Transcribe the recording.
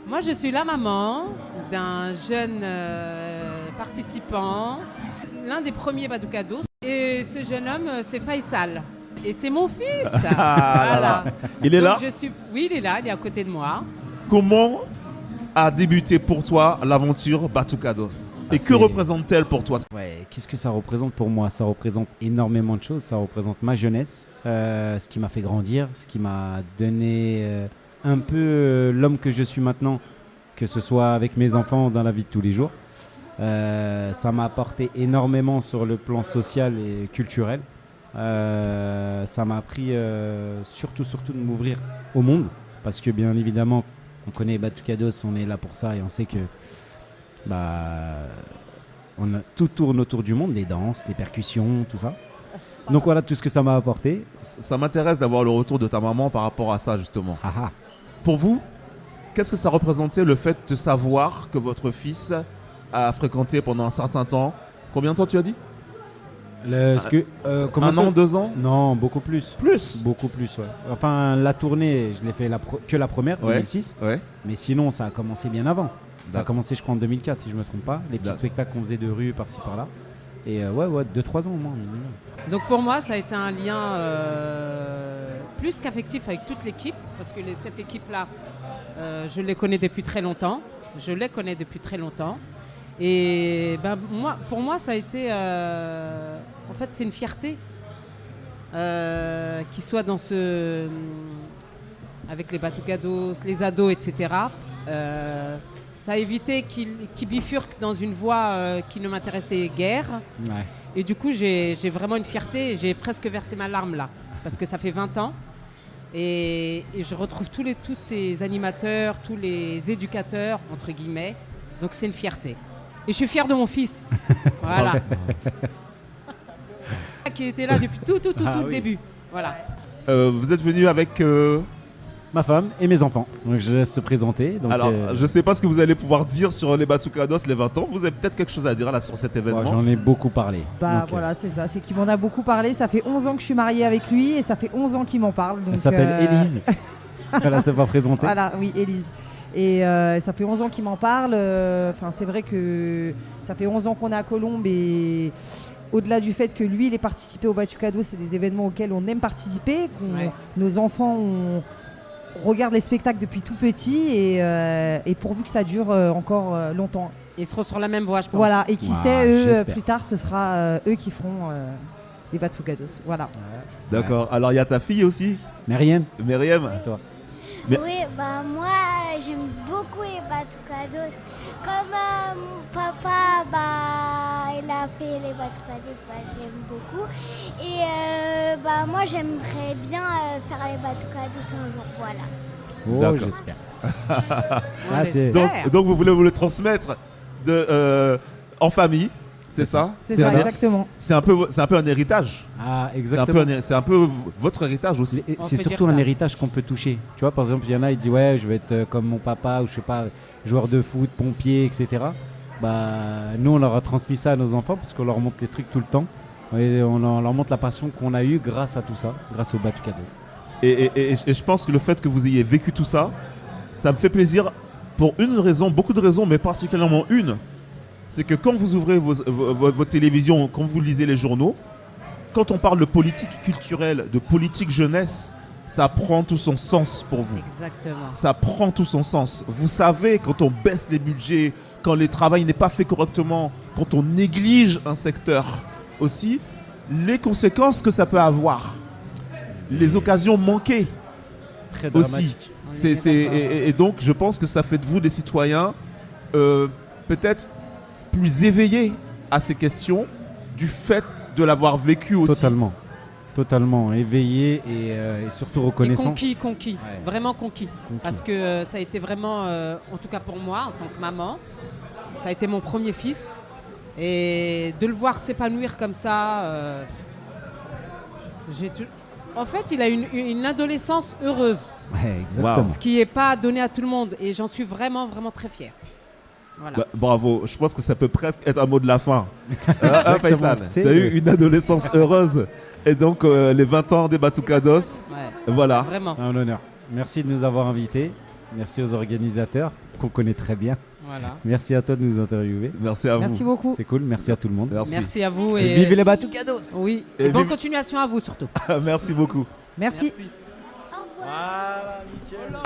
Moi, je suis la maman d'un jeune participant, l'un des premiers Badoukados. Et ce jeune homme, c'est Faisal. Et c'est mon fils. Voilà. Il est là? Oui, il est là, il est à côté de moi. Comment a débuté pour toi l'aventure Badoukados? Et que représente-t-elle pour toi? Ouais, qu'est-ce que ça représente pour moi? Ça représente énormément de choses. Ça représente ma jeunesse, ce qui m'a fait grandir, ce qui m'a donné un peu l'homme que je suis maintenant, que ce soit avec mes enfants ou dans la vie de tous les jours. Ça m'a apporté énormément sur le plan social et culturel. Ça m'a appris surtout de m'ouvrir au monde, parce que bien évidemment, on connaît Badoukados, on est là pour ça et on sait que tout tourne autour du monde, les danses, les percussions, tout ça. Donc voilà tout ce que ça m'a apporté. Ça m'intéresse d'avoir le retour de ta maman par rapport à ça justement. Aha. Pour vous, qu'est-ce que ça représentait le fait de savoir que votre fils a fréquenté pendant un certain temps? Combien de temps tu as dit? Un an, 2 ans? Non, beaucoup plus. Plus? Beaucoup plus, ouais. Enfin, la tournée, je l'ai fait que la première, 2006. Ouais. Mais sinon, ça a commencé bien avant. Ça a commencé, je crois, en 2004, si je ne me trompe pas. Les petits spectacles qu'on faisait de rue, par-ci, par-là. Et 2-3 ans au moins. Donc pour moi, ça a été un lien plus qu'affectif avec toute l'équipe. Parce que cette équipe-là, je les connais depuis très longtemps. Et pour moi, ça a été... en fait, c'est une fierté qu'ils soient dans avec les Badoukados, les ados, etc. Ça a évité qu'ils bifurquent dans une voie qui ne m'intéressait guère. Ouais. Et du coup, j'ai vraiment une fierté. Et j'ai presque versé ma larme là. Parce que ça fait 20 ans. Et je retrouve tous ces animateurs, tous les éducateurs, entre guillemets. Donc c'est une fierté. Et je suis fière de mon fils. Voilà. Qui était là depuis tout le début. Voilà. Vous êtes venu avec... ma femme et mes enfants. Donc je laisse se présenter. Donc, alors, je ne sais pas ce que vous allez pouvoir dire sur les Badoukados, les 20 ans. Vous avez peut-être quelque chose à dire là sur cet événement. J'en ai beaucoup parlé. Voilà, c'est ça. C'est qu'il m'en a beaucoup parlé. Ça fait 11 ans que je suis mariée avec lui et ça fait 11 ans qu'il m'en parle. Donc, elle s'appelle Élise. Elle ne s'est pas présentée. Voilà, oui, Élise. Et ça fait 11 ans qu'il m'en parle. C'est vrai que ça fait 11 ans qu'on est à Colombes et au-delà du fait que lui, il ait participé au Badoukados, c'est des événements auxquels on aime participer. Nos enfants regardent les spectacles depuis tout petit et pourvu que ça dure encore longtemps. Ils seront sur la même voie, je pense. Voilà, et qui sait, eux, plus tard, ce sera eux qui feront les Badoukados. Voilà. D'accord. Alors, il y a ta fille aussi, Myriam. Toi. Oui, moi j'aime beaucoup les Badoukados. Comme mon papa, il a fait les Badoukados, j'aime beaucoup. Et moi j'aimerais bien faire les Badoukados un jour, voilà. Oh, j'espère. Donc vous voulez vous le transmettre en famille, c'est ça? C'est ça, exactement. C'est un peu un héritage. Ah, exactement. C'est un peu votre héritage aussi. C'est surtout un héritage qu'on peut toucher. Tu vois, par exemple, il y en a, ils disent ouais, je vais être comme mon papa ou je sais pas, joueur de foot, pompier, etc. Nous, on leur a transmis ça à nos enfants parce qu'on leur montre les trucs tout le temps. Et on leur montre la passion qu'on a eue grâce à tout ça, grâce au Badoukados. Et je pense que le fait que vous ayez vécu tout ça, ça me fait plaisir pour une raison, beaucoup de raisons, mais particulièrement une. C'est que quand vous ouvrez votre télévision, quand vous lisez les journaux, quand on parle de politique culturelle, de politique jeunesse, ça prend tout son sens pour vous. Exactement. Ça prend tout son sens. Vous savez, quand on baisse les budgets, quand le travail n'est pas fait correctement, quand on néglige un secteur aussi, les conséquences que ça peut avoir, les occasions manquées Très aussi. dramatique. Et donc, je pense que ça fait de vous des citoyens peut-être plus éveillés à ces questions du fait de l'avoir vécu aussi. Totalement éveillé et surtout reconnaissant. Et conquis, Ouais. Vraiment conquis. Parce que ça a été vraiment, en tout cas pour moi, en tant que maman, ça a été mon premier fils. Et de le voir s'épanouir comme ça, en fait, il a une adolescence heureuse. Ouais, exactement. Wow. Ce qui n'est pas donné à tout le monde. Et j'en suis vraiment, vraiment très fière. Voilà. Bravo, je pense que ça peut presque être un mot de la fin. Faisal, c'est tu as eu une adolescence heureuse. Et donc, les 20 ans des Badoukados, Ouais. voilà. Vraiment. C'est un honneur. Merci de nous avoir invités. Merci aux organisateurs qu'on connaît très bien. Voilà. Merci à toi de nous interviewer. Merci à Merci vous. beaucoup. C'est cool. Merci à tout le monde. Merci à vous. Et vive les Batucados. Oui. Et Et bonne vive- continuation à vous surtout. Merci beaucoup. Merci. Au revoir. Voilà, nickel.